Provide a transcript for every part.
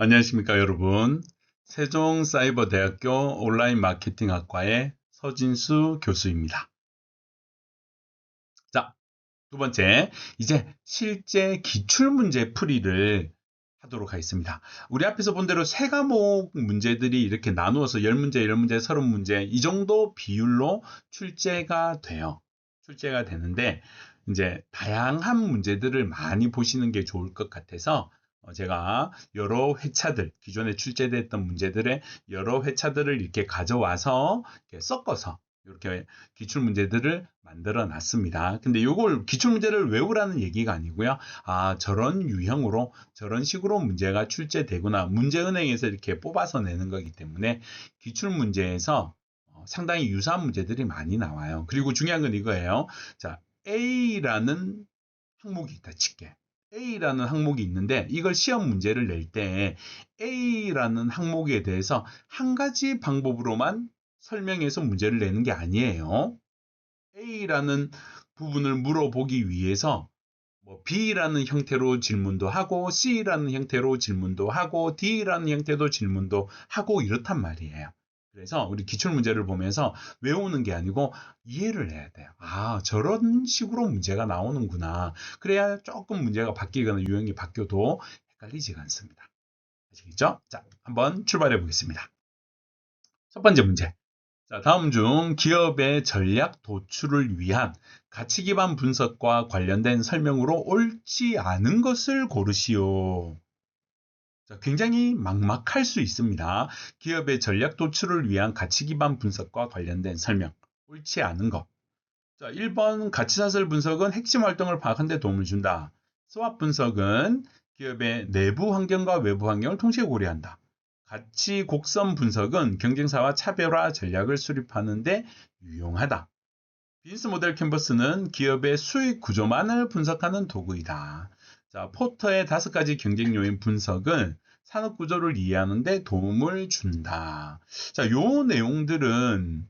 안녕하십니까, 여러분. 세종사이버대학교 온라인 마케팅학과의 서진수 교수입니다. 자, 두 번째, 이제 실제 기출문제 풀이를 하도록 하겠습니다. 우리 앞에서 본 대로 세 과목 문제들이 이렇게 나누어서 10문제, 10문제, 30문제 이 정도 비율로 출제가 돼요. 출제가 되는데 이제 다양한 문제들을 많이 보시는 게 좋을 것 같아서 제가 여러 회차들, 기존에 출제됐던 문제들의 여러 회차들을 이렇게 가져와서 이렇게 섞어서 이렇게 기출 문제들을 만들어 놨습니다. 근데 이걸 기출 문제를 외우라는 얘기가 아니고요. 아, 저런 유형으로 저런 식으로 문제가 출제되구나. 문제은행에서 이렇게 뽑아서 내는 거기 때문에 기출 문제에서 상당히 유사한 문제들이 많이 나와요. 그리고 중요한 건 이거예요. 자, A라는 항목이 있다 칠게. A라는 항목이 있는데 이걸 시험 문제를 낼 때 A라는 항목에 대해서 한 가지 방법으로만 설명해서 문제를 내는 게 아니에요. A라는 부분을 물어보기 위해서 뭐 B라는 형태로 질문도 하고 C라는 형태로 질문도 하고 D라는 형태로 질문도 하고 이렇단 말이에요. 그래서 우리 기출문제를 보면서 외우는 게 아니고 이해를 해야 돼요. 아, 저런 식으로 문제가 나오는구나. 그래야 조금 문제가 바뀌거나 유형이 바뀌어도 헷갈리지가 않습니다. 아시겠죠? 자, 한번 출발해 보겠습니다. 첫 번째 문제. 자, 다음 중 기업의 전략 도출을 위한 가치 기반 분석과 관련된 설명으로 옳지 않은 것을 고르시오. 자, 굉장히 막막할 수 있습니다. 기업의 전략 도출을 위한 가치 기반 분석과 관련된 설명. 옳지 않은 것. 자, 1번 가치사슬 분석은 핵심 활동을 파악하는 데 도움을 준다. 스왑 분석은 기업의 내부 환경과 외부 환경을 동시에 고려한다. 가치 곡선 분석은 경쟁사와 차별화 전략을 수립하는 데 유용하다. 비즈니스 모델 캔버스는 기업의 수익 구조만을 분석하는 도구이다. 자, 포터의 5가지 경쟁 요인 분석은 산업 구조를 이해하는 데 도움을 준다. 자, 요 내용들은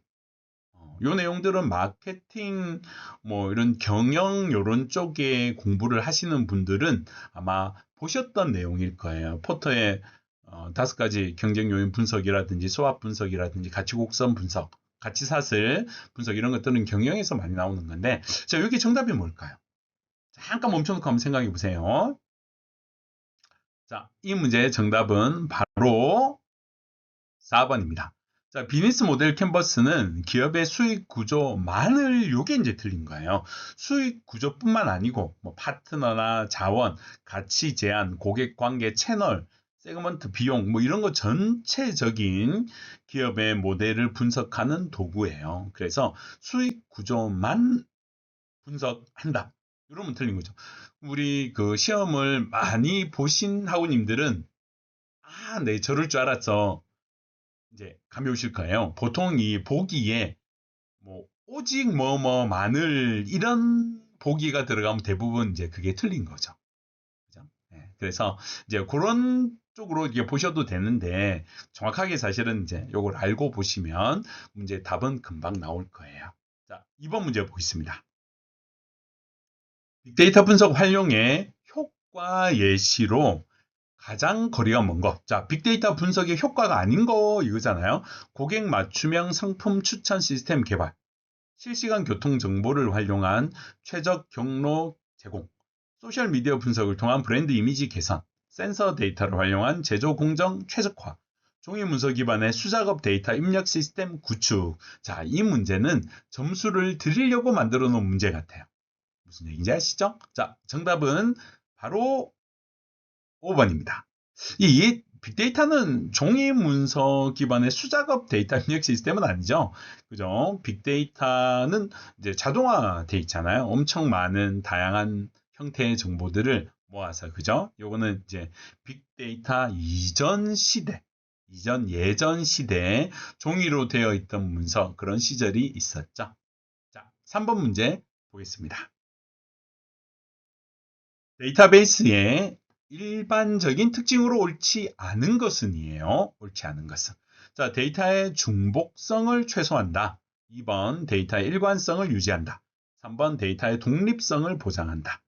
마케팅, 뭐 이런 경영 요런 쪽에 공부를 하시는 분들은 아마 보셨던 내용일 거예요. 포터의 5가지 경쟁 요인 분석이라든지 스왑 분석이라든지 가치 곡선 분석, 가치 사슬 분석 이런 것들은 경영에서 많이 나오는 건데, 자, 여기 정답이 뭘까요? 잠깐 멈춰놓고 한번 생각해 보세요. 자, 이 문제의 정답은 바로 4번입니다. 자, 비즈니스 모델 캔버스는 기업의 수익 구조만을 요게 이제 틀린 거예요. 수익 구조뿐만 아니고 뭐 파트너나 자원, 가치 제한, 고객 관계, 채널, 세그먼트 비용 뭐 이런 거 전체적인 기업의 모델을 분석하는 도구예요. 그래서 수익 구조만 분석한다. 이러면 틀린 거죠. 우리 그 시험을 많이 보신 학우님들은 아, 네, 저럴 줄 알았어. 이제 감이 오실 거예요. 보통 이 보기에 뭐 오직 뭐뭐 마늘 이런 보기가 들어가면 대부분 이제 그게 틀린 거죠. 그죠? 네, 그래서 이제 그런 쪽으로 이게 보셔도 되는데 정확하게 사실은 이제 요걸 알고 보시면 문제 답은 금방 나올 거예요. 자, 2번 문제 보겠습니다. 빅데이터 분석 활용의 효과 예시로 가장 거리가 먼 거. 자, 빅데이터 분석의 효과가 아닌 거 이거잖아요. 고객 맞춤형 상품 추천 시스템 개발, 실시간 교통 정보를 활용한 최적 경로 제공, 소셜 미디어 분석을 통한 브랜드 이미지 개선, 센서 데이터를 활용한 제조 공정 최적화, 종이 문서 기반의 수작업 데이터 입력 시스템 구축. 자, 이 문제는 점수를 드리려고 만들어 놓은 문제 같아요. 무슨 얘기인지 아시죠? 자, 정답은 바로 5번입니다. 이 빅데이터는 종이 문서 기반의 수작업 데이터 입력 시스템은 아니죠. 그죠? 빅데이터는 이제 자동화돼 있잖아요. 엄청 많은 다양한 형태의 정보들을 모아서, 그죠? 요거는 이제 빅데이터 이전 시대, 예전 시대에 종이로 되어 있던 문서, 그런 시절이 있었죠. 자, 3번 문제 보겠습니다. 데이터베이스의 일반적인 특징으로 옳지 않은 것은이에요. 옳지 않은 것은. 자, 데이터의 중복성을 최소화한다. 2번 데이터의 일관성을 유지한다. 3번 데이터의 독립성을 보장한다.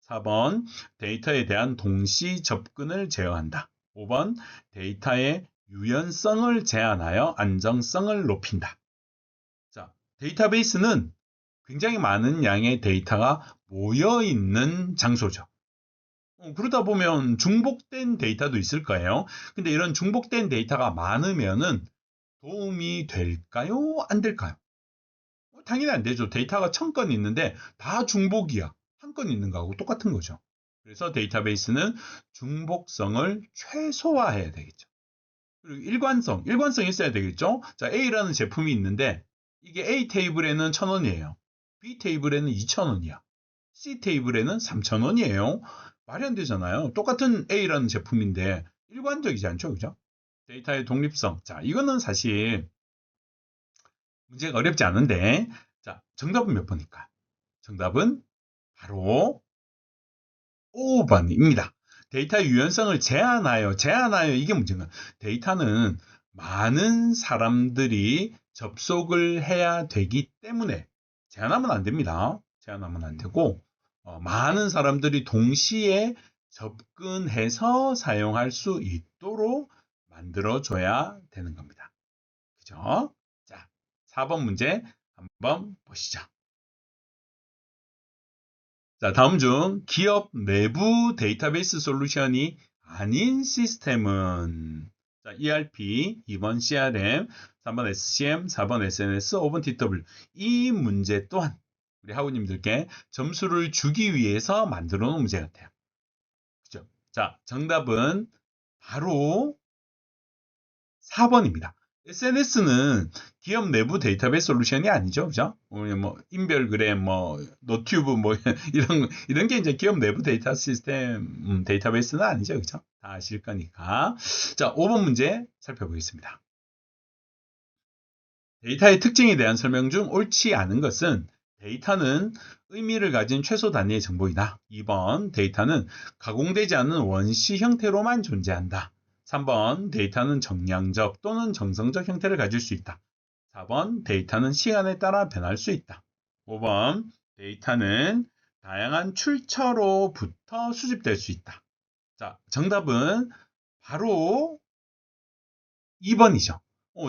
4번 데이터에 대한 동시 접근을 제어한다. 5번 데이터의 유연성을 제한하여 안정성을 높인다. 자, 데이터베이스는 굉장히 많은 양의 데이터가 모여 있는 장소죠. 그러다 보면 중복된 데이터도 있을 거예요. 근데 이런 중복된 데이터가 많으면은 도움이 될까요? 안 될까요? 당연히 안 되죠. 데이터가 1000건 있는데 다 중복이야. 한 건 있는 거하고 똑같은 거죠. 그래서 데이터베이스는 중복성을 최소화해야 되겠죠. 그리고 일관성이 있어야 되겠죠. 자, A라는 제품이 있는데 이게 A 테이블에는 1000원이에요. B 테이블에는 2000원이야. C 테이블에는 3000원이에요. 말이 안 되잖아요. 똑같은 A라는 제품인데 일관적이지 않죠, 그죠? 데이터의 독립성. 자, 이거는 사실 문제가 어렵지 않은데, 자, 정답은 몇 번일까? 정답은 바로 5번입니다. 데이터의 유연성을 제한하여 이게 문제인가? 데이터는 많은 사람들이 접속을 해야 되기 때문에 제한하면 안 됩니다. 제한하면 안 되고 많은 사람들이 동시에 접근해서 사용할 수 있도록 만들어줘야 되는 겁니다. 그죠? 자, 4번 문제 한번 보시죠. 자, 다음 중 기업 내부 데이터베이스 솔루션이 아닌 시스템은 자, ERP, 2번 CRM, 3번 SCM, 4번 SNS, 5번 TW. 이 문제 또한 우리 학우님들께 점수를 주기 위해서 만들어 놓은 문제 같아요. 그죠? 자, 정답은 바로 4번입니다. SNS는 기업 내부 데이터베이스 솔루션이 아니죠, 그죠? 뭐 인별그램, 뭐 노튜브, 뭐 이런 게 이제 기업 내부 데이터 시스템 데이터베이스는 아니죠, 그죠? 다 아실 거니까. 자, 5번 문제 살펴보겠습니다. 데이터의 특징에 대한 설명 중 옳지 않은 것은 데이터는 의미를 가진 최소 단위의 정보이다. 2번 데이터는 가공되지 않은 원시 형태로만 존재한다. 3번 데이터는 정량적 또는 정성적 형태를 가질 수 있다. 4번 데이터는 시간에 따라 변할 수 있다. 5번 데이터는 다양한 출처로부터 수집될 수 있다. 자, 정답은 바로 2번이죠.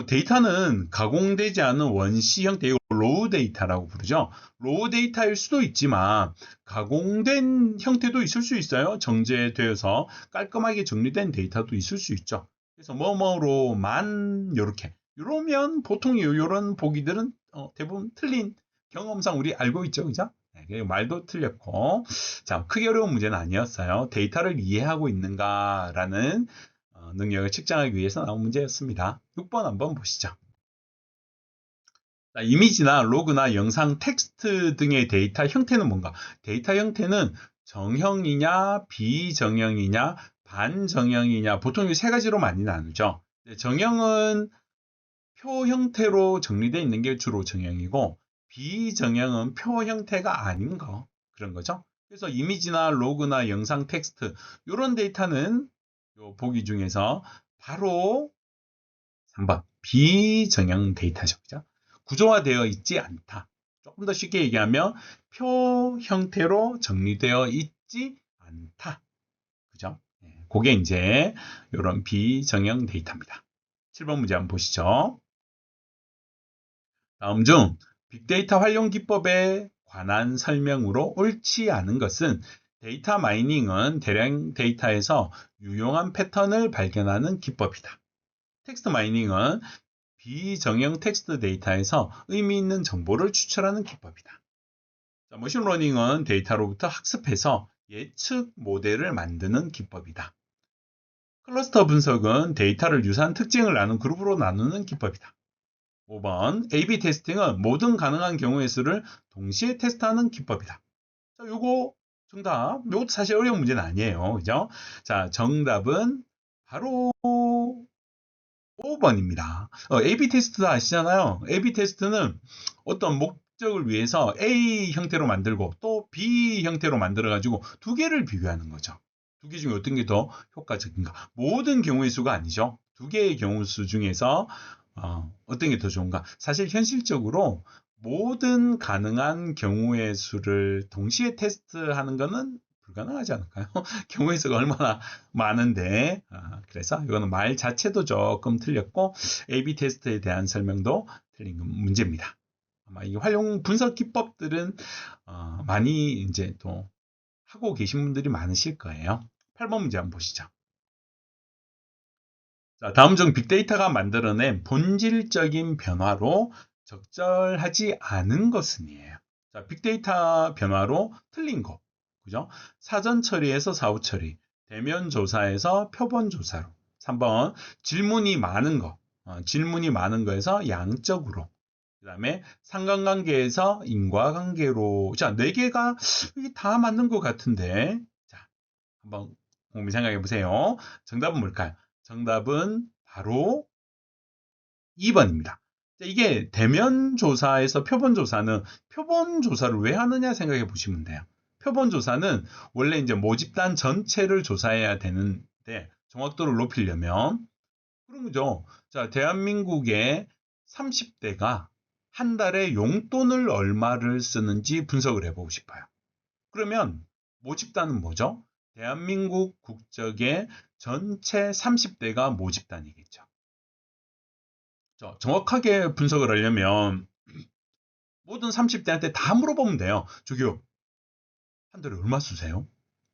데이터는 가공되지 않은 원시 형태, 이거 로우 데이터라고 부르죠. 로우 데이터일 수도 있지만 가공된 형태도 있을 수 있어요. 정제되어서 깔끔하게 정리된 데이터도 있을 수 있죠. 그래서 뭐뭐로만 이렇게 이러면 보통 이런 보기들은 대부분 틀린 경험상 우리 알고 있죠, 그죠? 네, 말도 틀렸고, 자, 크게 어려운 문제는 아니었어요. 데이터를 이해하고 있는가라는 능력을 측정하기 위해서 나온 문제였습니다. 6번 한번 보시죠. 자, 이미지나 로그나 영상, 텍스트 등의 데이터 형태는 뭔가? 데이터 형태는 정형이냐, 비정형이냐, 반정형이냐, 보통 이 세 가지로 많이 나누죠. 정형은 표 형태로 정리되어 있는 게 주로 정형이고, 비정형은 표 형태가 아닌 거, 그런 거죠. 그래서 이미지나 로그나 영상, 텍스트, 이런 데이터는 요 보기 중에서 바로 3번 비정형 데이터죠. 그죠? 구조화되어 있지 않다. 조금 더 쉽게 얘기하면 표 형태로 정리되어 있지 않다. 그죠? 그게 이제 이런 비정형 데이터입니다. 7번 문제 한번 보시죠. 다음 중 빅데이터 활용 기법에 관한 설명으로 옳지 않은 것은 데이터 마이닝은 대량 데이터에서 유용한 패턴을 발견하는 기법이다. 텍스트 마이닝은 비정형 텍스트 데이터에서 의미 있는 정보를 추출하는 기법이다. 자, 머신러닝은 데이터로부터 학습해서 예측 모델을 만드는 기법이다. 클러스터 분석은 데이터를 유사한 특징을 나눈 그룹으로 나누는 기법이다. 5번 A/B 테스팅은 모든 가능한 경우의 수를 동시에 테스트하는 기법이다. 자, 요거 정답. 요것도 사실 어려운 문제는 아니에요. 그죠? 자, 정답은 바로 5번입니다. A/B 테스트 아시잖아요. A/B 테스트는 어떤 목적을 위해서 A 형태로 만들고 또 B 형태로 만들어가지고 두 개를 비교하는 거죠. 두 개 중에 어떤 게 더 효과적인가? 모든 경우의 수가 아니죠. 두 개의 경우 수 중에서 어떤 게 더 좋은가? 사실 현실적으로 모든 가능한 경우의 수를 동시에 테스트하는 것은 불가능하지 않을까요? 경우의 수가 얼마나 많은데 그래서 이거는 말 자체도 조금 틀렸고 A/B 테스트에 대한 설명도 틀린 문제입니다. 아마 이 활용 분석 기법들은 많이 이제 또 하고 계신 분들이 많으실 거예요. 8번 문제 한번 보시죠. 자, 다음 중 빅데이터가 만들어낸 본질적인 변화로 적절하지 않은 것은이에요. 자, 빅데이터 변화로 틀린 거. 그죠? 사전 처리에서 사후 처리, 대면 조사에서 표본 조사로. 3번 질문이 많은 거. 질문이 많은 거에서 양적으로. 그 다음에 상관관계에서 인과관계로. 자, 4개가 다 맞는 것 같은데. 자, 한번 곰곰이 생각해 보세요. 정답은 뭘까요? 정답은 바로 2번입니다. 이게 대면 조사에서 표본 조사는 표본 조사를 왜 하느냐 생각해 보시면 돼요. 표본 조사는 원래 이제 모집단 전체를 조사해야 되는데 정확도를 높이려면 그런 거죠. 자, 대한민국의 30대가 한 달에 용돈을 얼마를 쓰는지 분석을 해보고 싶어요. 그러면 모집단은 뭐죠? 대한민국 국적의 전체 30대가 모집단이겠죠. 정확하게 분석을 하려면 모든 30대한테 다 물어보면 돼요. 저기요, 한 달에 얼마 쓰세요?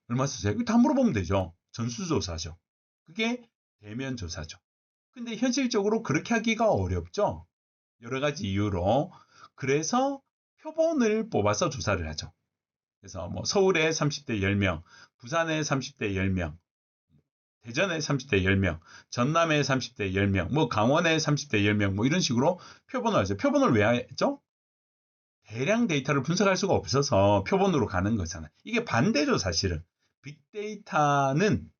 얼마 쓰세요? 다 물어보면 되죠. 전수조사죠. 그게 대면조사죠. 근데 현실적으로 그렇게 하기가 어렵죠. 여러 가지 이유로. 그래서 표본을 뽑아서 조사를 하죠. 그래서 뭐 서울의 30대 10명, 부산의 30대 10명, 대전의 30대 10명, 전남의 30대 10명, 뭐 강원의 30대 10명, 뭐 이런 식으로 표본을 하죠. 표본을 왜 하죠? 대량 데이터를 분석할 수가 없어서 표본으로 가는 거잖아요. 이게 반대죠, 사실은. 빅데이터는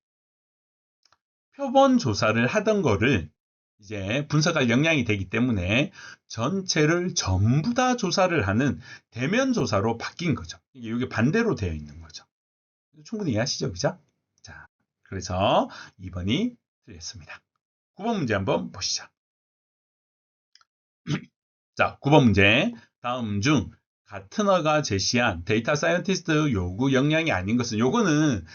표본 조사를 하던 거를 이제 분석할 역량이 되기 때문에 전체를 전부 다 조사를 하는 대면 조사로 바뀐 거죠. 이게 반대로 되어 있는 거죠. 충분히 이해하시죠? 그죠? 자, 그래서 2번이 틀렸습니다. 9번 문제 한번 보시죠. 자, 9번 문제. 다음 중 가트너가 제시한 데이터 사이언티스트 요구 역량이 아닌 것은 요거는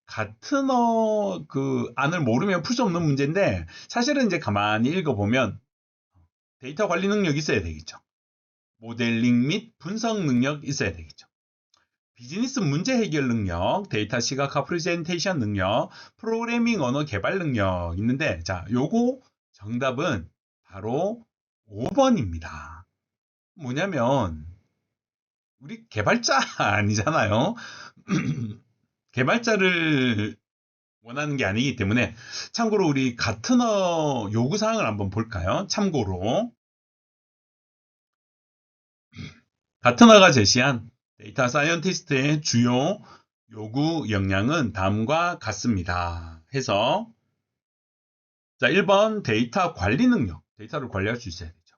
가트너 그 안을 모르면 풀 수 없는 문제인데 사실은 이제 가만히 읽어보면 데이터 관리 능력 있어야 되겠죠. 모델링 및 분석 능력 있어야 되겠죠. 비즈니스 문제 해결 능력, 데이터 시각화 프레젠테이션 능력, 프로그래밍 언어 개발 능력 있는데 자, 요거 정답은 바로 5번입니다. 뭐냐면 우리 개발자 아니잖아요. 개발자를 원하는 게 아니기 때문에 참고로 우리 가트너 요구사항을 한번 볼까요? 참고로 가트너가 제시한 데이터 사이언티스트의 주요 요구 역량은 다음과 같습니다. 해서 자, 1번 데이터 관리 능력, 데이터를 관리할 수 있어야 되죠.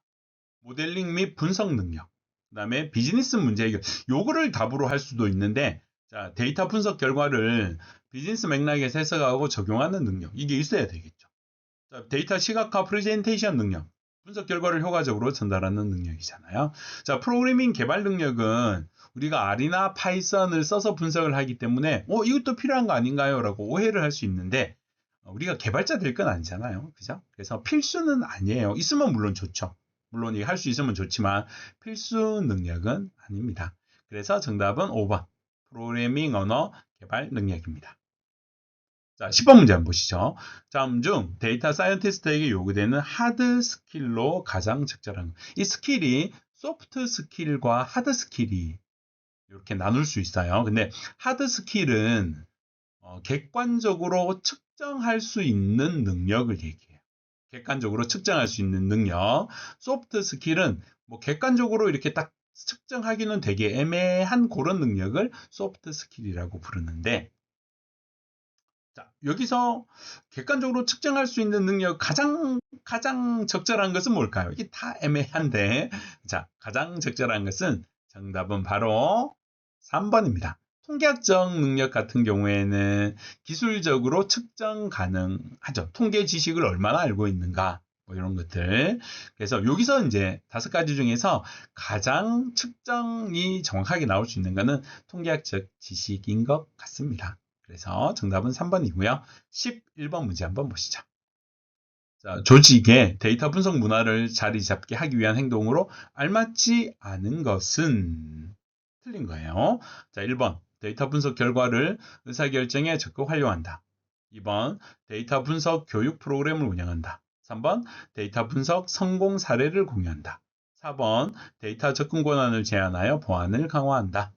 모델링 및 분석 능력, 그 다음에 비즈니스 문제 해결, 요거를 답으로 할 수도 있는데 자, 데이터 분석 결과를 비즈니스 맥락에서 해석하고 적용하는 능력, 이게 있어야 되겠죠. 자, 데이터 시각화 프레젠테이션 능력, 분석 결과를 효과적으로 전달하는 능력이잖아요. 자, 프로그래밍 개발 능력은 우리가 R이나 파이썬을 써서 분석을 하기 때문에 이것도 필요한 거 아닌가요? 라고 오해를 할 수 있는데 우리가 개발자 될 건 아니잖아요. 그죠? 그래서 필수는 아니에요. 있으면 물론 좋죠. 물론 할 수 있으면 좋지만 필수 능력은 아닙니다. 그래서 정답은 5번. 프로그래밍 언어 개발 능력입니다. 자, 10번 문제 한번 보시죠. 다음 중 데이터 사이언티스트에게 요구되는 하드 스킬로 가장 적절한 이 스킬이 소프트 스킬과 하드 스킬이 이렇게 나눌 수 있어요. 근데 하드 스킬은 객관적으로 측정할 수 있는 능력을 얘기해요. 객관적으로 측정할 수 있는 능력. 소프트 스킬은 뭐 객관적으로 이렇게 딱 측정하기는 되게 애매한 그런 능력을 소프트 스킬이라고 부르는데 자, 여기서 객관적으로 측정할 수 있는 능력 가장 적절한 것은 뭘까요? 이게 다 애매한데 자, 가장 적절한 것은 정답은 바로 3번입니다. 통계학적 능력 같은 경우에는 기술적으로 측정 가능하죠. 통계 지식을 얼마나 알고 있는가 뭐 이런 것들. 그래서 여기서 이제 5가지 중에서 가장 측정이 정확하게 나올 수 있는 것은 통계학적 지식인 것 같습니다. 그래서 정답은 3번이고요. 11번 문제 한번 보시죠. 자, 조직의 데이터 분석 문화를 자리 잡게 하기 위한 행동으로 알맞지 않은 것은 틀린 거예요. 자, 1번 데이터 분석 결과를 의사결정에 적극 활용한다. 2번 데이터 분석 교육 프로그램을 운영한다. 3번 데이터 분석 성공 사례를 공유한다. 4번 데이터 접근 권한을 제한하여 보안을 강화한다.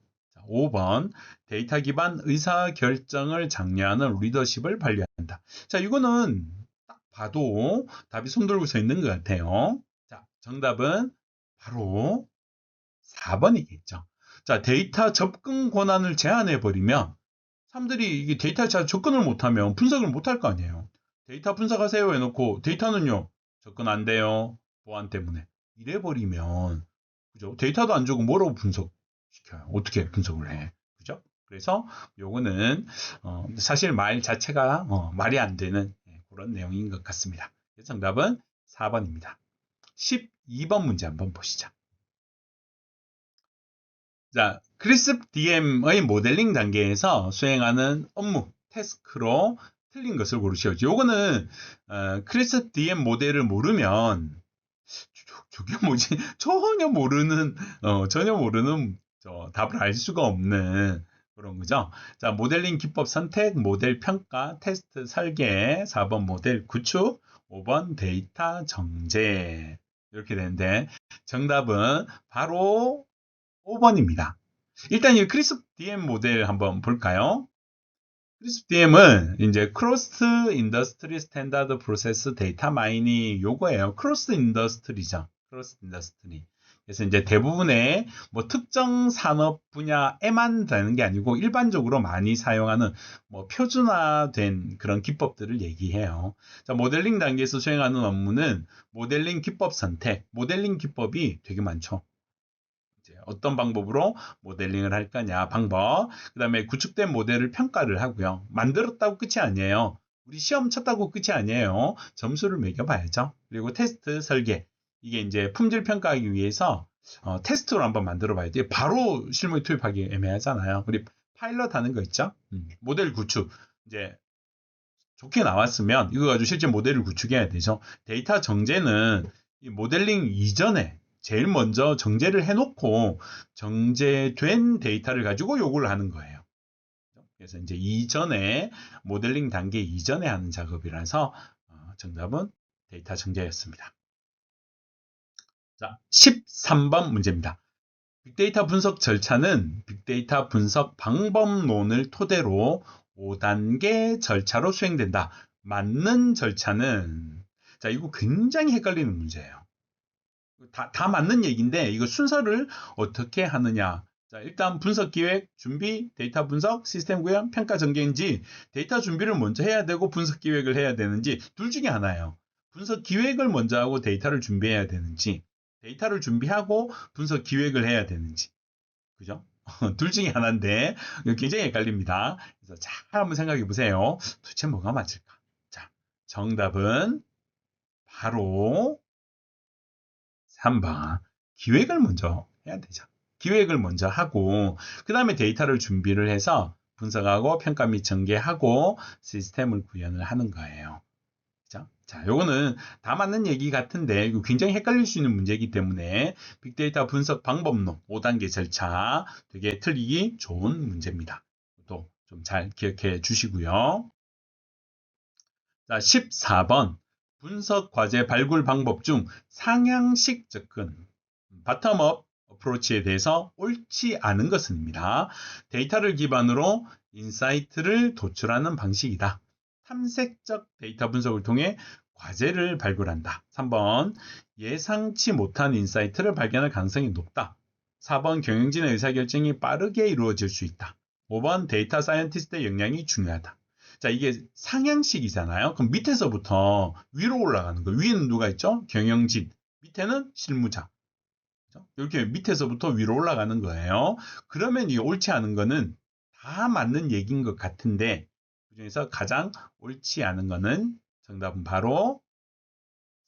5번 데이터 기반 의사결정을 장려하는 리더십을 발휘한다. 자, 이거는 딱 봐도 답이 손들고 서 있는 것 같아요. 자, 정답은 바로 4번이겠죠. 자, 데이터 접근 권한을 제한해버리면 사람들이 이게 데이터에 잘 접근을 못하면 분석을 못할 거 아니에요. 데이터 분석하세요 해놓고 데이터는요, 접근 안 돼요. 보안 때문에. 이래버리면, 그죠? 데이터도 안 주고 뭐라고 분석시켜요? 어떻게 분석을 해? 그죠? 그래서 요거는, 사실 말 자체가, 말이 안 되는 그런 내용인 것 같습니다. 정답은 4번입니다. 12번 문제 한번 보시죠. 자, 크리스프 DM의 모델링 단계에서 수행하는 업무, 태스크로 틀린 것을 고르시오. 요거는 크리스프 DM 모델을 모르면 저게 뭐지? 전혀 모르는 답을 알 수가 없는 그런 거죠. 자, 모델링 기법 선택, 모델 평가, 테스트 설계, 4번 모델 구축, 5번 데이터 정제. 이렇게 되는데 정답은 바로 5번입니다. 일단 이 크리스프 DM 모델 한번 볼까요? 크리스프 DM은 이제 크로스 인더스트리 스탠다드 프로세스 데이터 마이닝 요거예요. 크로스 인더스트리죠. 크로스 인더스트리. 그래서 이제 대부분의 뭐 특정 산업 분야에만 되는 게 아니고 일반적으로 많이 사용하는 뭐 표준화된 그런 기법들을 얘기해요. 자, 모델링 단계에서 수행하는 업무는 모델링 기법 선택, 모델링 기법이 되게 많죠. 어떤 방법으로 모델링을 할 거냐 방법, 그 다음에 구축된 모델을 평가를 하고요. 만들었다고 끝이 아니에요. 우리 시험 쳤다고 끝이 아니에요. 점수를 매겨봐야죠. 그리고 테스트 설계, 이게 이제 품질 평가하기 위해서 테스트로 한번 만들어 봐야 돼요. 바로 실무에 투입하기 애매하잖아요. 우리 파일럿 하는 거 있죠. 모델 구축, 이제 좋게 나왔으면 이거 가지고 실제 모델을 구축해야 되죠. 데이터 정제는 이 모델링 이전에 제일 먼저 정제를 해놓고 정제된 데이터를 가지고 요구를 하는 거예요. 그래서 이제 이전에 모델링 단계 이전에 하는 작업이라서 정답은 데이터 정제였습니다. 자, 13번 문제입니다. 빅데이터 분석 절차는 빅데이터 분석 방법론을 토대로 5단계 절차로 수행된다. 맞는 절차는, 자, 이거 굉장히 헷갈리는 문제예요. 다 맞는 얘기인데 이거 순서를 어떻게 하느냐. 자, 일단 분석 기획, 준비, 데이터 분석, 시스템 구현, 평가 전개인지 데이터 준비를 먼저 해야 되고 분석 기획을 해야 되는지 둘 중에 하나예요. 분석 기획을 먼저 하고 데이터를 준비해야 되는지 데이터를 준비하고 분석 기획을 해야 되는지. 그죠? 둘 중에 하나인데 굉장히 헷갈립니다. 그래서 잘 한번 생각해 보세요. 도대체 뭐가 맞을까? 자, 정답은 바로 3번. 기획을 먼저 해야 되죠. 기획을 먼저 하고 그 다음에 데이터를 준비를 해서 분석하고 평가 및 전개하고 시스템을 구현을 하는 거예요. 그죠? 자, 요거는 다 맞는 얘기 같은데 이거 굉장히 헷갈릴 수 있는 문제이기 때문에 빅데이터 분석 방법론 5단계 절차 되게 틀리기 좋은 문제입니다. 또 좀 잘 기억해 주시고요. 자, 14번. 분석 과제 발굴 방법 중 상향식 접근, 바텀업 어프로치에 대해서 옳지 않은 것은입니다. 데이터를 기반으로 인사이트를 도출하는 방식이다. 탐색적 데이터 분석을 통해 과제를 발굴한다. 3번. 예상치 못한 인사이트를 발견할 가능성이 높다. 4번. 경영진의 의사결정이 빠르게 이루어질 수 있다. 5번. 데이터 사이언티스트의 역량이 중요하다. 자, 이게 상향식이잖아요. 그럼 밑에서부터 위로 올라가는 거예요. 위에는 누가 있죠? 경영진. 밑에는 실무자. 그죠? 이렇게 밑에서부터 위로 올라가는 거예요. 그러면 이 옳지 않은 거는 다 맞는 얘기인 것 같은데 그중에서 가장 옳지 않은 거는 정답은 바로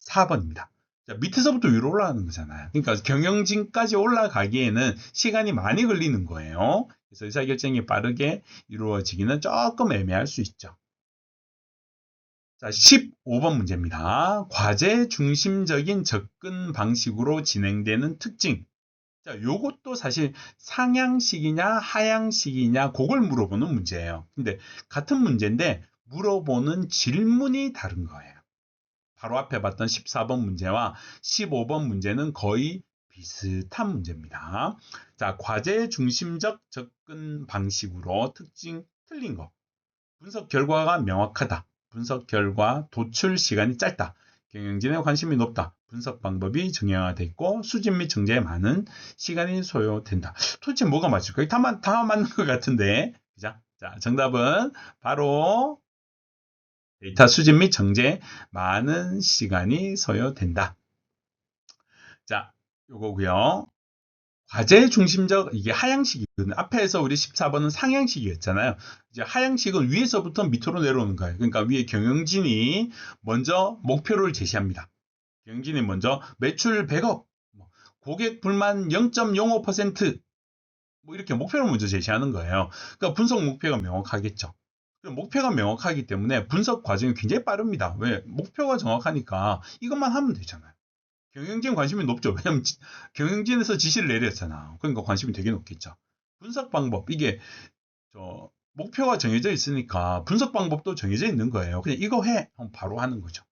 4번입니다. 자, 밑에서부터 위로 올라가는 거잖아요. 그러니까 경영진까지 올라가기에는 시간이 많이 걸리는 거예요. 그래서 의사결정이 빠르게 이루어지기는 조금 애매할 수 있죠. 자, 15번 문제입니다. 과제 중심적인 접근 방식으로 진행되는 특징. 자, 요것도 사실 상향식이냐 하향식이냐 그걸 물어보는 문제예요. 근데 같은 문제인데 물어보는 질문이 다른 거예요. 바로 앞에 봤던 14번 문제와 15번 문제는 거의 비슷한 문제입니다. 자, 과제 중심적 접근 방식으로 특징 틀린 거. 분석 결과가 명확하다. 분석 결과 도출 시간이 짧다. 경영진에 관심이 높다. 분석 방법이 정형화되어 있고 수집 및 정제에 많은 시간이 소요된다. 도대체 뭐가 맞을까요? 다 맞는 것 같은데. 그죠? 자, 정답은 바로 데이터 수집 및 정제에 많은 시간이 소요된다. 자, 요거고요. 과제 중심적 이게 하향식이거든요. 앞에서 우리 14번은 상향식이었잖아요. 이제 하향식은 위에서부터 밑으로 내려오는 거예요. 그러니까 위에 경영진이 먼저 목표를 제시합니다. 경영진이 먼저 매출 100억, 고객 불만 0.05%, 이렇게 목표를 먼저 제시하는 거예요. 그러니까 분석 목표가 명확하겠죠. 목표가 명확하기 때문에 분석 과정이 굉장히 빠릅니다. 왜? 목표가 정확하니까 이것만 하면 되잖아요. 경영진 관심이 높죠. 왜냐면 경영진에서 지시를 내렸잖아. 그러니까 관심이 되게 높겠죠. 분석 방법, 이게 목표가 정해져 있으니까 분석 방법도 정해져 있는 거예요. 그냥 이거 해! 하면 바로 하는 거죠.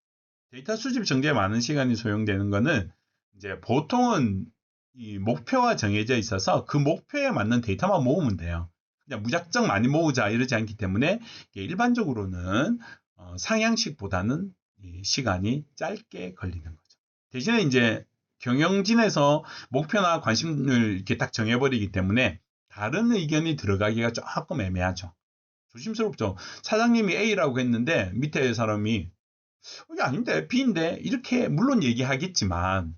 데이터 수집 정제에 많은 시간이 소용되는 거는 이제 보통은 이 목표가 정해져 있어서 그 목표에 맞는 데이터만 모으면 돼요. 그냥 무작정 많이 모으자 이러지 않기 때문에 일반적으로는 상향식보다는 시간이 짧게 걸리는 거죠. 대신에 이제 경영진에서 목표나 관심을 이렇게 딱 정해버리기 때문에 다른 의견이 들어가기가 조금 애매하죠. 조심스럽죠. 사장님이 A라고 했는데 밑에 사람이 이게 아닌데 B인데 이렇게 물론 얘기하겠지만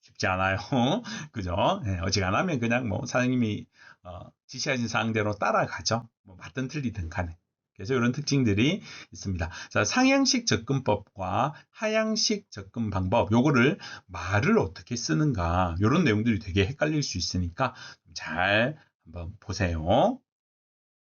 쉽지 않아요. 그죠? 네, 어지간하면 그냥 뭐 사장님이 지시하신 사항대로 따라가죠. 뭐 맞든 틀리든 간에. 그래서 이런 특징들이 있습니다. 자, 상향식 접근법과 하향식 접근 방법, 요거를 말을 어떻게 쓰는가, 이런 내용들이 되게 헷갈릴 수 있으니까 잘 한번 보세요.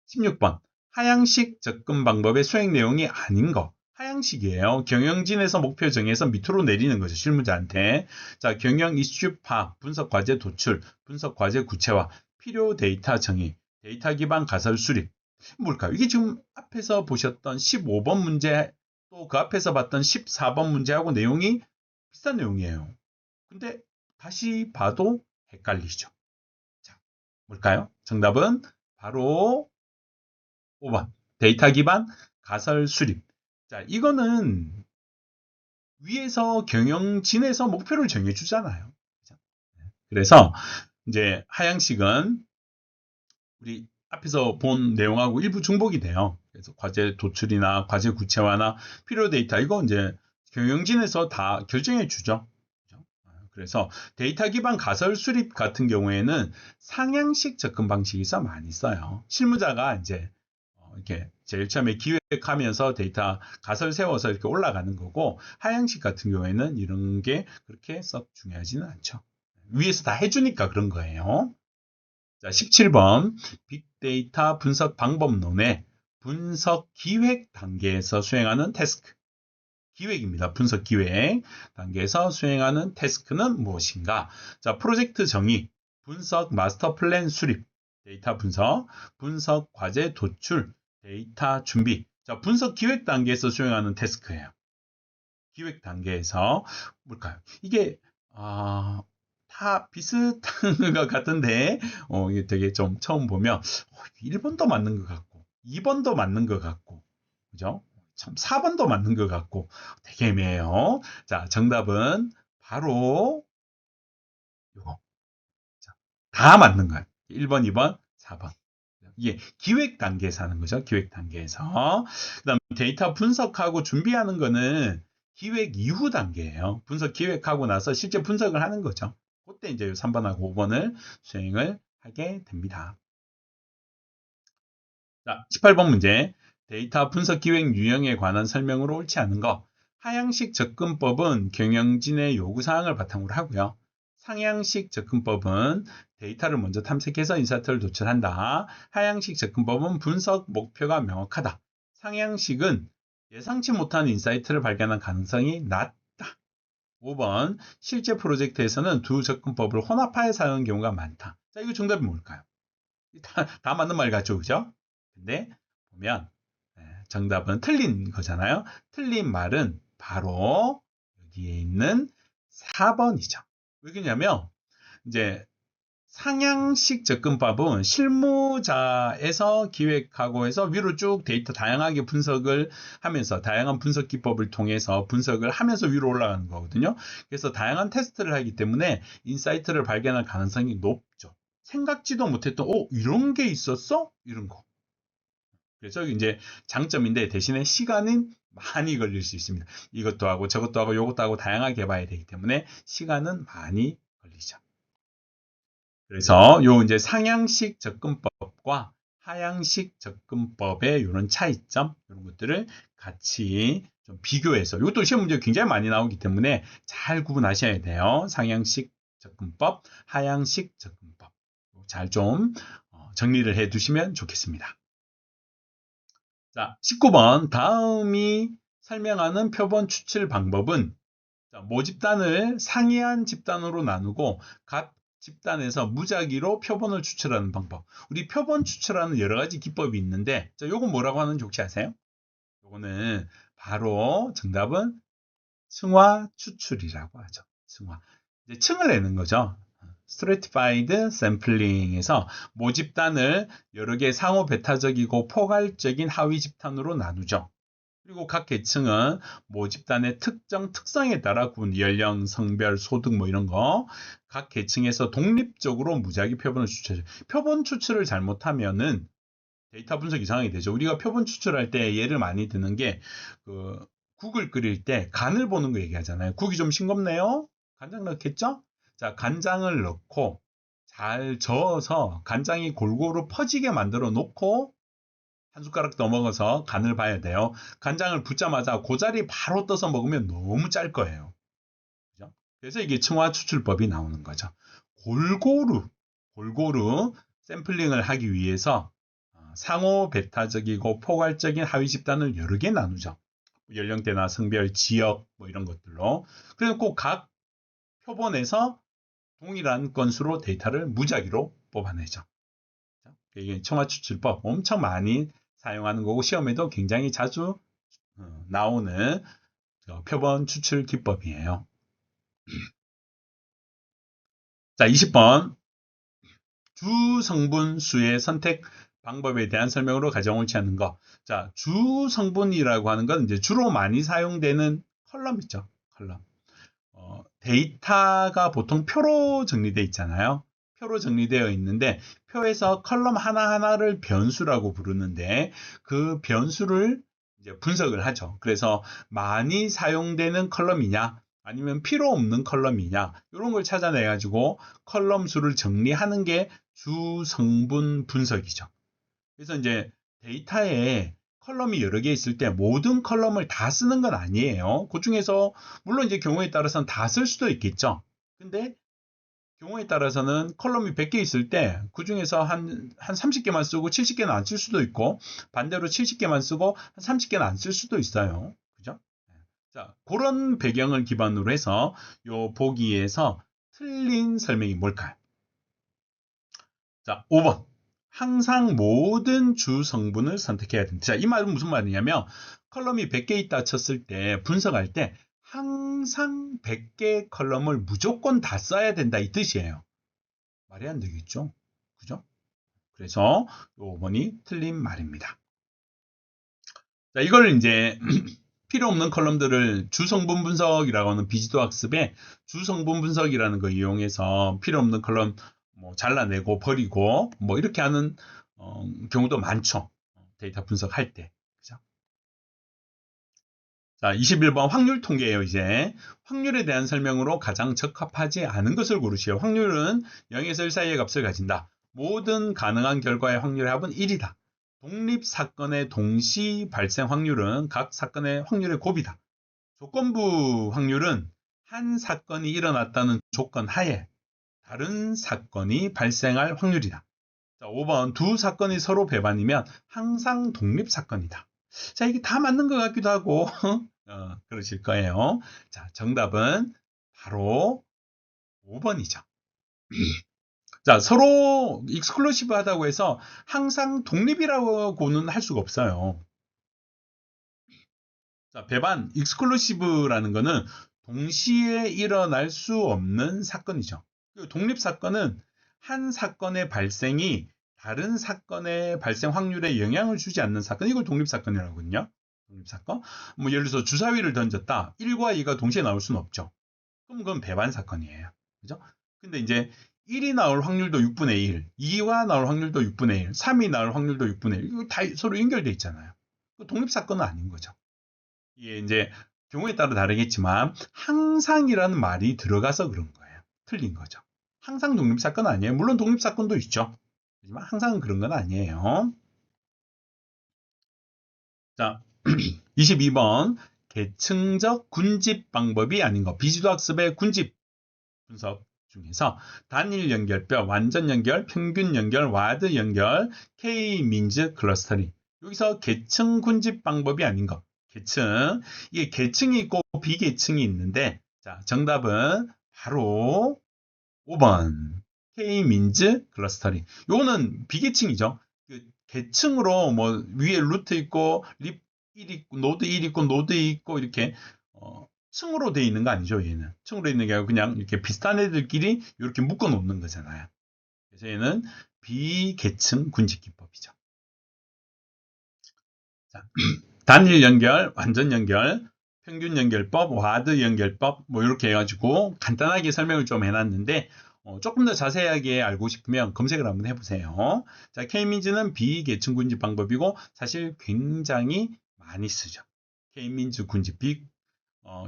16번. 하향식 접근 방법의 수행 내용이 아닌 거. 하향식이에요. 경영진에서 목표 정해서 밑으로 내리는 거죠. 실무자한테. 자, 경영 이슈 파악, 분석 과제 도출, 분석 과제 구체화, 필요 데이터 정의, 데이터 기반 가설 수립. 뭘까요? 이게 지금 앞에서 보셨던 15번 문제, 또 그 앞에서 봤던 14번 문제하고 내용이 비슷한 내용이에요. 근데 다시 봐도 헷갈리죠. 자, 뭘까요? 정답은 바로 5번. 데이터 기반 가설 수립. 자, 이거는 위에서 경영진에서 목표를 정해주잖아요. 그래서 이제 하향식은 우리 앞에서 본 내용하고 일부 중복이 돼요. 그래서 과제 도출이나 과제 구체화나 필요 데이터 이거 이제 경영진에서 다 결정해 주죠. 그래서 데이터 기반 가설 수립 같은 경우에는 상향식 접근 방식이 더 많이 써요. 실무자가 이제 이렇게 제일 처음에 기획하면서 데이터 가설 세워서 이렇게 올라가는 거고, 하향식 같은 경우에는 이런 게 그렇게 썩 중요하지는 않죠. 위에서 다 해주니까 그런 거예요. 자, 17번 빅데이터 분석 방법론의 분석 기획 단계에서 수행하는 태스크. 기획입니다. 분석 기획 단계에서 수행하는 태스크는 무엇인가? 자, 프로젝트 정의, 분석 마스터 플랜 수립, 데이터 분석, 분석 과제 도출, 데이터 준비. 자, 분석 기획 단계에서 수행하는 태스크예요. 기획 단계에서 뭘까요? 이게 다 비슷한 것 같은데 이게 되게 좀 처음 보면 1번도 맞는 것 같고 2번도 맞는 것 같고 그죠? 참 4번도 맞는 것 같고 되게 애매해요. 자, 정답은 바로 이거. 다 맞는 거예요. 1번, 2번, 4번. 이게 기획 단계에서 하는 거죠. 기획 단계에서. 그다음 데이터 분석하고 준비하는 거는 기획 이후 단계예요. 분석 기획하고 나서 실제 분석을 하는 거죠. 그때 이제 3번하고 5번을 수행을 하게 됩니다. 자, 18번 문제. 데이터 분석 기획 유형에 관한 설명으로 옳지 않은 거. 하향식 접근법은 경영진의 요구사항을 바탕으로 하고요. 상향식 접근법은 데이터를 먼저 탐색해서 인사이트를 도출한다. 하향식 접근법은 분석 목표가 명확하다. 상향식은 예상치 못한 인사이트를 발견할 가능성이 낮다. 5번, 실제 프로젝트에서는 두 접근법을 혼합하여 사용하는 경우가 많다. 자, 이거 정답이 뭘까요? 다 맞는 말 같죠, 그죠? 근데 보면 정답은 틀린 거잖아요. 틀린 말은 바로 여기에 있는 4번이죠. 왜 그러냐면 이제 상향식 접근법은 실무자에서 기획하고 해서 위로 쭉 데이터 다양하게 분석을 하면서 다양한 분석 기법을 통해서 분석을 하면서 위로 올라가는 거거든요. 그래서 다양한 테스트를 하기 때문에 인사이트를 발견할 가능성이 높죠. 생각지도 못했던 이런 게 있었어? 이런 거. 그래서 이제 장점인데 대신에 시간은 많이 걸릴 수 있습니다. 이것도 하고 저것도 하고 이것도 하고 다양하게 해봐야 되기 때문에 시간은 많이 걸리죠. 그래서 요 이제 상향식 접근법과 하향식 접근법의 이런 차이점 이런 것들을 같이 좀 비교해서 이것도 시험 문제 굉장히 많이 나오기 때문에 잘 구분하셔야 돼요. 상향식 접근법, 하향식 접근법 잘 좀 정리를 해 두시면 좋겠습니다. 자, 19번 다음이 설명하는 표본 추출 방법은 모집단을 상이한 집단으로 나누고 각 집단에서 무작위로 표본을 추출하는 방법. 우리 표본 추출하는 여러 가지 기법이 있는데, 요건 뭐라고 하는지 혹시 아세요? 요거는 바로 정답은 층화 추출이라고 하죠. 층화. 이제 층을 내는 거죠. Stratified Sampling에서 모집단을 여러 개 상호 배타적이고 포괄적인 하위 집단으로 나누죠. 그리고 각 계층은 모집단의 특정 특성에 따라 구분, 연령, 성별, 소득 뭐 이런 거 각 계층에서 독립적으로 무작위 표본을 추출해요. 표본 추출을 잘못하면은 데이터 분석 이상하게 되죠. 우리가 표본 추출할 때 예를 많이 드는 게 국을 끓일 때 간을 보는 거 얘기하잖아요. 국이 좀 싱겁네요. 간장 넣겠죠? 자, 간장을 넣고 잘 저어서 간장이 골고루 퍼지게 만들어 놓고 한 숟가락 더 먹어서 간을 봐야 돼요. 간장을 붓자마자 그 자리 바로 떠서 먹으면 너무 짤 거예요. 그죠? 그래서 이게 층화 추출법이 나오는 거죠. 골고루 샘플링을 하기 위해서 상호 배타적이고 포괄적인 하위 집단을 여러 개 나누죠. 연령대나 성별, 지역 뭐 이런 것들로. 그래서 꼭 각 표본에서 동일한 건수로 데이터를 무작위로 뽑아내죠. 이게 층화추출법 엄청 많이 사용하는 거고 시험에도 굉장히 자주 나오는 표본 추출 기법이에요. 자, 20번 주 성분수의 선택 방법에 대한 설명으로 가져온 옳지 않은 거. 자, 주 성분이라고 하는 건 이제 주로 많이 사용되는 컬럼 있죠. 컬럼. 데이터가 보통 표로 정리되어 있잖아요. 표로 정리되어 있는데 표에서 컬럼 하나하나를 변수라고 부르는데 그 변수를 이제 분석을 하죠. 그래서 많이 사용되는 컬럼이냐 아니면 필요 없는 컬럼이냐 이런 걸 찾아내 가지고 컬럼 수를 정리하는 게 주 성분 분석이죠. 그래서 이제 데이터에 컬럼이 여러 개 있을 때 모든 컬럼을 다 쓰는 건 아니에요. 그 중에서 물론 이제 경우에 따라서는 다 쓸 수도 있겠죠. 근데 경우에 따라서는 컬럼이 100개 있을 때 그 중에서 한 30개만 쓰고 70개는 안 쓸 수도 있고 반대로 70개만 쓰고 한 30개는 안 쓸 수도 있어요. 그죠? 자, 그런 배경을 기반으로 해서 요 보기에서 틀린 설명이 뭘까요? 자, 5번. 항상 모든 주 성분을 선택해야 된다. 자, 이 말은 무슨 말이냐면 컬럼이 100개 있다 쳤을 때 분석할 때 항상 100개 컬럼을 무조건 다 써야 된다 이 뜻이에요. 말이 안 되겠죠? 그죠? 그래서 5번이 틀린 말입니다. 자, 이걸 이제 필요 없는 컬럼들을 주성분 분석이라고 하는 비지도 학습에 주성분 분석이라는 거 이용해서 필요 없는 컬럼 뭐 잘라내고 버리고 뭐 이렇게 하는 경우도 많죠. 데이터 분석할 때. 그죠? 자, 21번 확률 통계예요, 이제. 확률에 대한 설명으로 가장 적합하지 않은 것을 고르시오. 확률은 0에서 1 사이의 값을 가진다. 모든 가능한 결과의 확률의 합은 1이다. 독립 사건의 동시 발생 확률은 각 사건의 확률의 곱이다. 조건부 확률은 한 사건이 일어났다는 조건 하에 다른 사건이 발생할 확률이다. 자, 5번 두 사건이 서로 배반이면 항상 독립사건이다. 자, 이게 다 맞는 것 같기도 하고 그러실 거예요. 자, 정답은 바로 5번이죠. 자, 서로 익스클루시브 하다고 해서 항상 독립이라고는 할 수가 없어요. 자, 배반, 익스클루시브라는 거는 동시에 일어날 수 없는 사건이죠. 독립사건은 한 사건의 발생이 다른 사건의 발생 확률에 영향을 주지 않는 사건, 이걸 독립사건이라고 하거든요. 독립사건. 뭐 예를 들어서 주사위를 던졌다. 1과 2가 동시에 나올 수는 없죠. 그럼 그건 배반 사건이에요. 그죠? 근데 이제 1이 나올 확률도 6분의 1, 2가 나올 확률도 6분의 1, 3이 나올 확률도 6분의 1. 이거 다 서로 연결돼 있잖아요. 독립사건은 아닌 거죠. 이게 이제 경우에 따라 다르겠지만 항상이라는 말이 들어가서 그런 거예요. 틀린 거죠. 항상 독립사건 아니에요. 물론 독립사건도 있죠. 하지만 항상 그런 건 아니에요. 자, 22번 계층적 군집 방법이 아닌 거. 비지도학습의 군집 분석 중에서 단일 연결뼈, 완전 연결, 평균 연결, 와드 연결, K-민즈 클러스터링. 여기서 계층 군집 방법이 아닌 거. 계층. 이게 계층이 있고 비계층이 있는데, 자, 정답은 바로 5번. K-민즈 클러스터링. 요거는 비계층이죠. 그 계층으로 뭐 위에 루트 있고, 립 1 있고, 노드 1 있고, 노드 2 있고, 이렇게, 층으로 돼 있는 거 아니죠, 얘는. 층으로 돼 있는 게 아니고 그냥 이렇게 비슷한 애들끼리 이렇게 묶어 놓는 거잖아요. 그래서 얘는 비계층 군집기법이죠. 자, 단일 연결, 완전 연결, 평균 연결법, 와드 연결법, 뭐 이렇게 해가지고 간단하게 설명을 좀 해놨는데 조금 더 자세하게 알고 싶으면 검색을 한번 해보세요. 자, K민즈는 비계층 군집 방법이고 사실 굉장히 많이 쓰죠. K민즈 군집,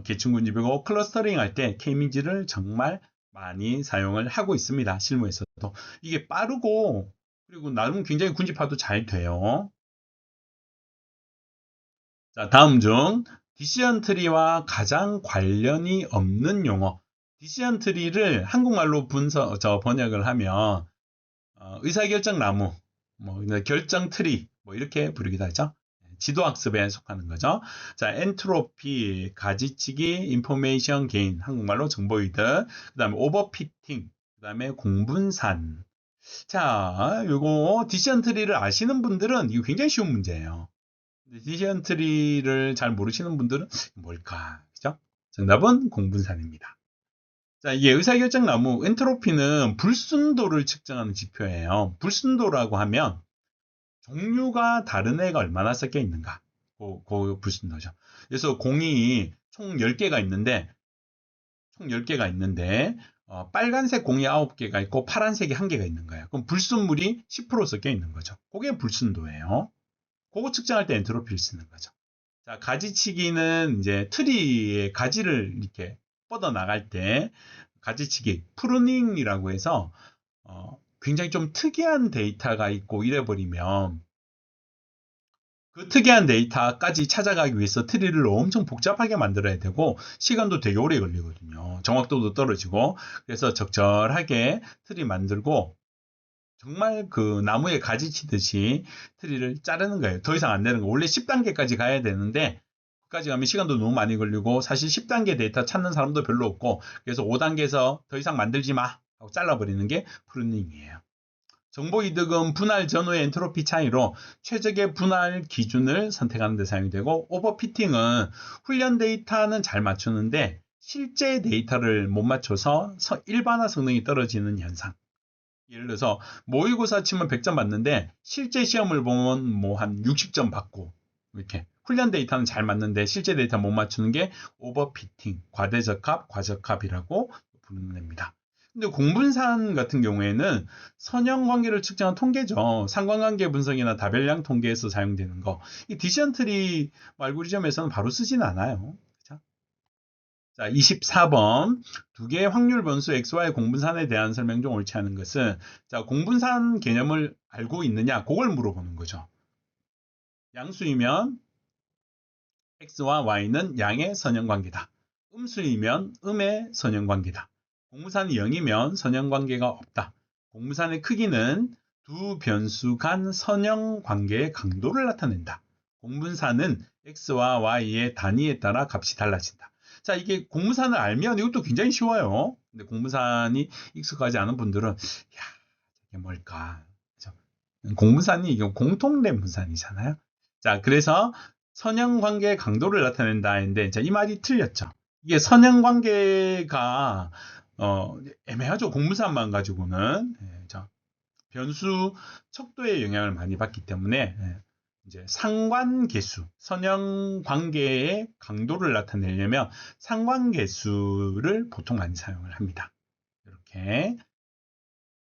계층 군집이고 클러스터링 할 때 K민즈를 정말 많이 사용을 하고 있습니다. 실무에서도. 이게 빠르고 그리고 나름 굉장히 군집화도 잘 돼요. 자, 다음 중 디시전 트리와 가장 관련이 없는 용어. 디시전 트리를 한국말로 번역을 하면 의사결정 나무, 뭐 결정 트리, 뭐 이렇게 부르기도 하죠. 지도학습에 속하는 거죠. 자, 엔트로피, 가지치기, 인포메이션 게인, 한국말로 정보이득, 그 다음에 오버피팅, 그 다음에 공분산. 자, 요거 디시전 트리를 아시는 분들은 이거 굉장히 쉬운 문제예요. 디시전 트리를 잘 모르시는 분들은 뭘까? 그죠? 정답은 공분산입니다. 자, 이게 의사결정 나무, 엔트로피는 불순도를 측정하는 지표예요. 불순도라고 하면 종류가 다른 애가 얼마나 섞여 있는가. 그 불순도죠. 그래서 공이 총 10개가 있는데, 빨간색 공이 9개가 있고 파란색이 1개가 있는 거예요. 그럼 불순물이 10% 섞여 있는 거죠. 그게 불순도예요. 그거 측정할 때 엔트로피를 쓰는 거죠. 자, 가지치기는 이제 트리의 가지를 이렇게 뻗어 나갈 때 가지치기, 프루닝이라고 해서 굉장히 좀 특이한 데이터가 있고 이래버리면 그 특이한 데이터까지 찾아가기 위해서 트리를 엄청 복잡하게 만들어야 되고 시간도 되게 오래 걸리거든요. 정확도도 떨어지고 그래서 적절하게 트리 만들고 정말 그 나무에 가지 치듯이 트리를 자르는 거예요. 더 이상 안 되는 거. 원래 10단계까지 가야 되는데 그까지 가면 시간도 너무 많이 걸리고 사실 10단계 데이터 찾는 사람도 별로 없고 그래서 5단계에서 더 이상 만들지 마 하고 잘라버리는 게 프루닝이에요. 정보 이득은 분할 전후의 엔트로피 차이로 최적의 분할 기준을 선택하는 데 사용이 되고 오버피팅은 훈련 데이터는 잘 맞추는데 실제 데이터를 못 맞춰서 일반화 성능이 떨어지는 현상. 예를 들어서 모의고사 치면 100점 받는데 실제 시험을 보면 뭐 한 60점 받고 이렇게 훈련 데이터는 잘 맞는데 실제 데이터 못 맞추는 게 오버피팅, 과대적합, 과적합이라고 부르는 겁니다. 근데 공분산 같은 경우에는 선형 관계를 측정한 통계죠. 상관관계 분석이나 다별량 통계에서 사용되는 거. 이 디시전 트리 알고리즘에서는 바로 쓰진 않아요. 그쵸? 자, 24번. 두 개의 확률 변수 xy 공분산에 대한 설명 중 옳지 않은 것은 자, 공분산 개념을 알고 있느냐? 그걸 물어보는 거죠. 양수이면 x와 y는 양의 선형 관계다. 음수이면 음의 선형 관계다. 공무산이 0이면 선형관계가 없다. 공무산의 크기는 두 변수 간 선형관계의 강도를 나타낸다. 공분산은 x와 y의 단위에 따라 값이 달라진다. 자, 이게 공무산을 알면 이것도 굉장히 쉬워요. 근데 공무산이 익숙하지 않은 분들은 야, 이게 뭘까? 그죠? 공무산이 이게 공통된 분산이잖아요. 자, 그래서 선형관계의 강도를 나타낸다 했는데, 자, 이 말이 틀렸죠. 이게 선형관계가 애매하죠. 공무산만 가지고는. 예, 자, 변수 척도의 영향을 많이 받기 때문에 이제 상관계수, 선형관계의 강도를 나타내려면 상관계수를 보통 많이 사용을 합니다. 이렇게.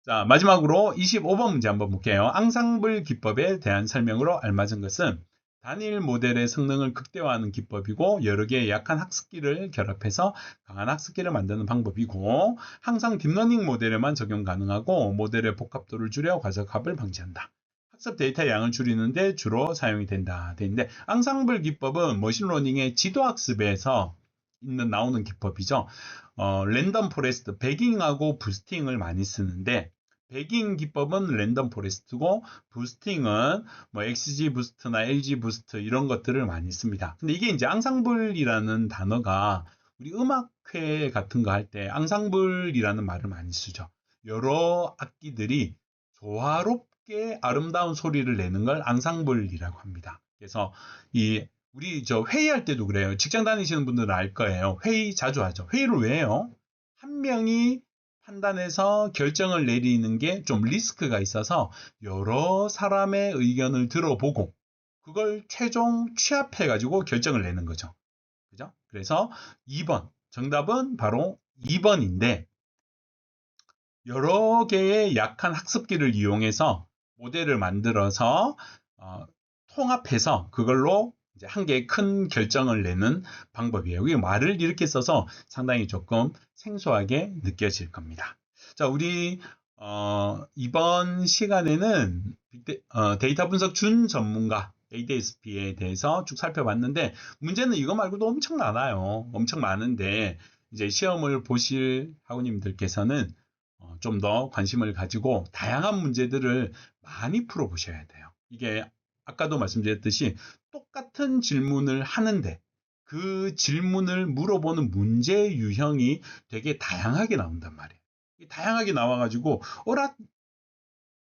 자, 마지막으로 25번 문제 한번 볼게요. 앙상블 기법에 대한 설명으로 알맞은 것은 단일 모델의 성능을 극대화하는 기법이고 여러 개의 약한 학습기를 결합해서 강한 학습기를 만드는 방법이고 항상 딥러닝 모델에만 적용 가능하고 모델의 복합도를 줄여 과적합을 방지한다. 학습 데이터의 양을 줄이는데 주로 사용이 된다. 되는데 앙상블 기법은 머신러닝의 지도학습에서 나오는 기법이죠. 랜덤 포레스트, 배깅하고 부스팅을 많이 쓰는데 배깅 기법은 랜덤 포레스트고 부스팅은 뭐 XG 부스트나 LG 부스트 이런 것들을 많이 씁니다. 근데 이게 이제 앙상블이라는 단어가 우리 음악회 같은 거 할 때 앙상블이라는 말을 많이 쓰죠. 여러 악기들이 조화롭게 아름다운 소리를 내는 걸 앙상블이라고 합니다. 그래서 우리 저 회의할 때도 그래요. 직장 다니시는 분들은 알 거예요. 회의 자주 하죠. 회의를 왜 해요? 한 명이 판단해서 결정을 내리는 게 좀 리스크가 있어서 여러 사람의 의견을 들어보고 그걸 최종 취합해가지고 결정을 내는 거죠. 그죠? 그래서 2번. 정답은 바로 2번인데 여러 개의 약한 학습기를 이용해서 모델을 만들어서 통합해서 그걸로 이제 한 개의 큰 결정을 내는 방법이에요. 이 말을 이렇게 써서 상당히 조금 생소하게 느껴질 겁니다. 자, 우리 이번 시간에는 데이터 분석 준 전문가 ADSP에 대해서 쭉 살펴봤는데 문제는 이거 말고도 엄청 많아요. 엄청 많은데 이제 시험을 보실 학우님들께서는 좀 더 관심을 가지고 다양한 문제들을 많이 풀어보셔야 돼요. 이게 아까도 말씀드렸듯이 똑같은 질문을 하는데 그 질문을 물어보는 문제 유형이 되게 다양하게 나온단 말이에요. 다양하게 나와가지고 어라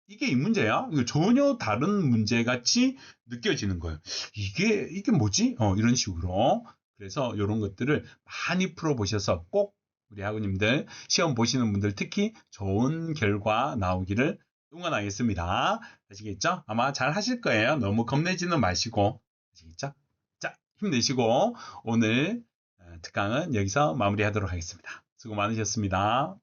이게 이 문제야? 이거 전혀 다른 문제 같이 느껴지는 거예요. 이게 뭐지? 이런 식으로. 그래서 이런 것들을 많이 풀어보셔서 꼭 우리 학우님들 시험 보시는 분들 특히 좋은 결과 나오기를 응원하겠습니다. 아시겠죠? 아마 잘 하실 거예요. 너무 겁내지는 마시고. 아시겠죠? 자, 힘내시고 오늘 특강은 여기서 마무리하도록 하겠습니다. 수고 많으셨습니다.